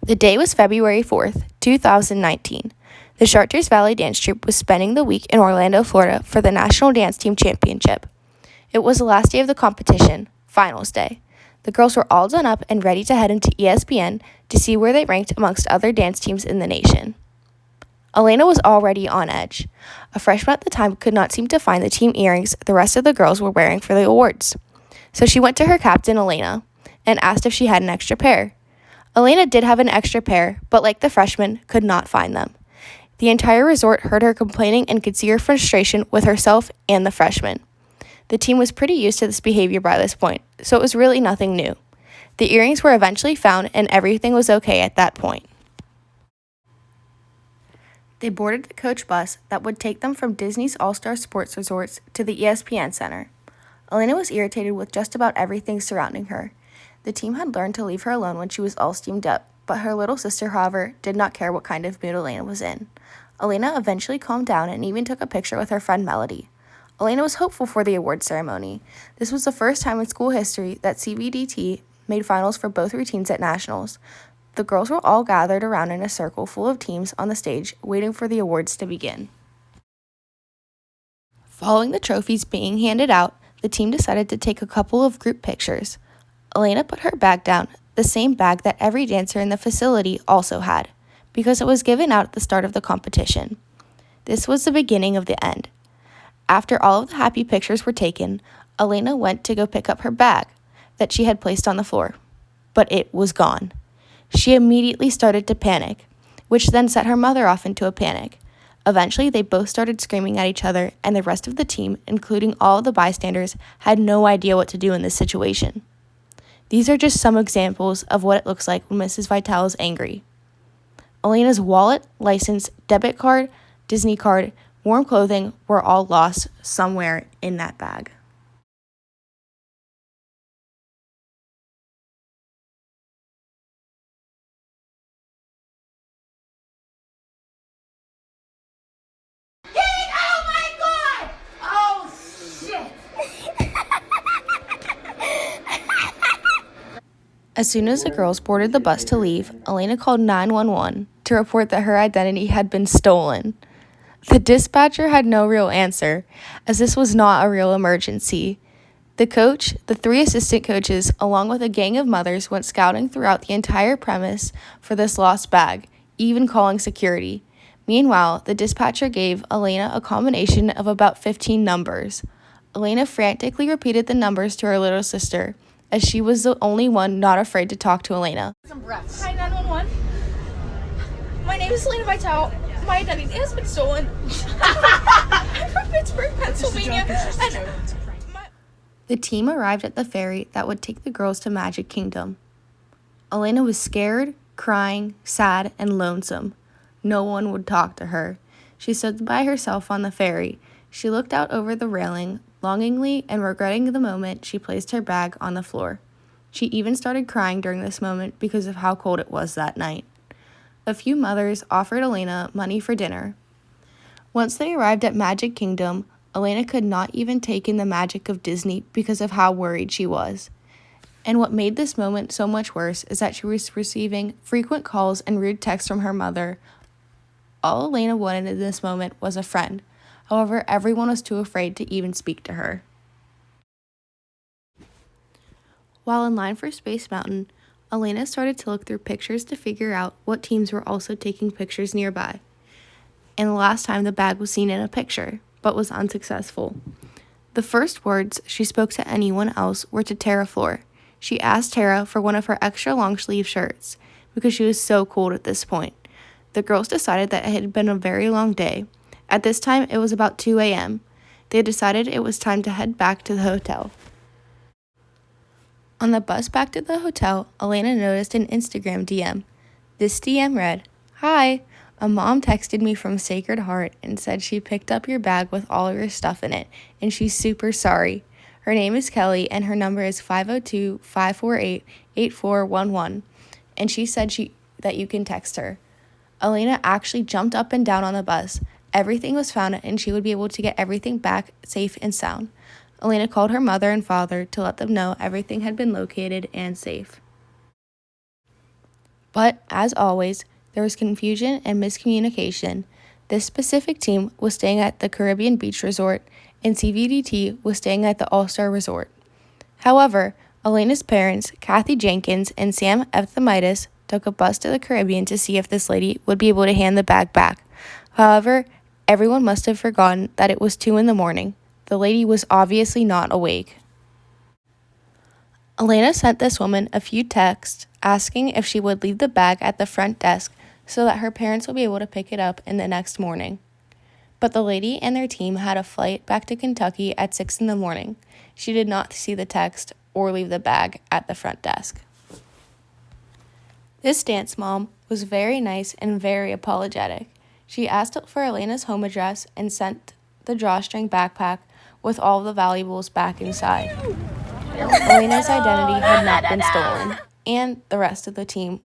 The day was February 4th, 2019. The Chartiers Valley Dance Troupe was spending the week in Orlando, Florida for the National Dance Team Championship. It was the last day of the competition, finals day. The girls were all done up and ready to head into ESPN to see where they ranked amongst other dance teams in the nation. Elena was already on edge. A freshman at the time could not seem to find the team earrings the rest of the girls were wearing for the awards. So she went to her captain, Elena, and asked if she had an extra pair. Elena did have an extra pair, but like the freshmen, could not find them. The entire resort heard her complaining and could see her frustration with herself and the freshmen. The team was pretty used to this behavior by this point, so it was really nothing new. The earrings were eventually found and everything was okay at that point. They boarded the coach bus that would take them from Disney's All-Star Sports Resorts to the ESPN Center. Elena was irritated with just about everything surrounding her. The team had learned to leave her alone when she was all steamed up, but her little sister, however, did not care what kind of mood Elena was in. Elena eventually calmed down and even took a picture with her friend Melody. Elena was hopeful for the award ceremony. This was the first time in school history that CVDT made finals for both routines at nationals. The girls were all gathered around in a circle full of teams on the stage, waiting for the awards to begin. Following the trophies being handed out, the team decided to take a couple of group pictures. Elena put her bag down, the same bag that every dancer in the facility also had, because it was given out at the start of the competition. This was the beginning of the end. After all of the happy pictures were taken, Elena went to go pick up her bag that she had placed on the floor, but it was gone. She immediately started to panic, which then set her mother off into a panic. Eventually, they both started screaming at each other, and the rest of the team, including all of the bystanders, had no idea what to do in this situation. These are just some examples of what it looks like when Mrs. Vitale is angry. Elena's wallet, license, debit card, Disney card, warm clothing were all lost somewhere in that bag. Oh my god! Oh shit! As soon as the girls boarded the bus to leave, Elena called 911 to report that her identity had been stolen. The dispatcher had no real answer, as this was not a real emergency. The coach, the 3 assistant coaches, along with a gang of mothers, went scouting throughout the entire premise for this lost bag, even calling security. Meanwhile, the dispatcher gave Elena a combination of about 15 numbers. Elena frantically repeated the numbers to her little sister, as she was the only one not afraid to talk to Elena. Hi, 911. My name is Selena Vitale. My identity has been stolen. I'm from Pittsburgh, Pennsylvania. The team arrived at the ferry that would take the girls to Magic Kingdom. Elena was scared, crying, sad, and lonesome. No one would talk to her. She stood by herself on the ferry. She looked out over the railing, longingly and regretting the moment she placed her bag on the floor. She even started crying during this moment because of how cold it was that night. A few mothers offered Elena money for dinner. Once they arrived at Magic Kingdom, Elena could not even take in the magic of Disney because of how worried she was. And what made this moment so much worse is that she was receiving frequent calls and rude texts from her mother. All Elena wanted in this moment was a friend. However, everyone was too afraid to even speak to her. While in line for Space Mountain, Elena started to look through pictures to figure out what teams were also taking pictures nearby. And the last time the bag was seen in a picture, but was unsuccessful. The first words she spoke to anyone else were to Tara Floor. She asked Tara for one of her extra long sleeve shirts because she was so cold at this point. The girls decided that it had been a very long day. At this time, it was about 2 a.m. They decided it was time to head back to the hotel. On the bus back to the hotel, Elena noticed an Instagram DM. This DM read, "Hi, a mom texted me from Sacred Heart and said she picked up your bag with all of your stuff in it, and she's super sorry. Her name is Kelly, and her number is 502-548-8411, and she said that you can text her." Elena actually jumped up and down on the bus. Everything was found, and she would be able to get everything back safe and sound. Elena called her mother and father to let them know everything had been located and safe. But, as always, there was confusion and miscommunication. This specific team was staying at the Caribbean Beach Resort, and CVDT was staying at the All-Star Resort. However, Elena's parents, Kathy Jenkins and Sam Ephthemitis, took a bus to the Caribbean to see if this lady would be able to hand the bag back. However, everyone must have forgotten that it was 2 a.m. The lady was obviously not awake. Elena sent this woman a few texts asking if she would leave the bag at the front desk so that her parents would be able to pick it up in the next morning. But the lady and their team had a flight back to Kentucky at 6 a.m. She did not see the text or leave the bag at the front desk. This dance mom was very nice and very apologetic. She asked for Elena's home address and sent the drawstring backpack with all the valuables back inside. Elena's identity had not been stolen, and the rest of the team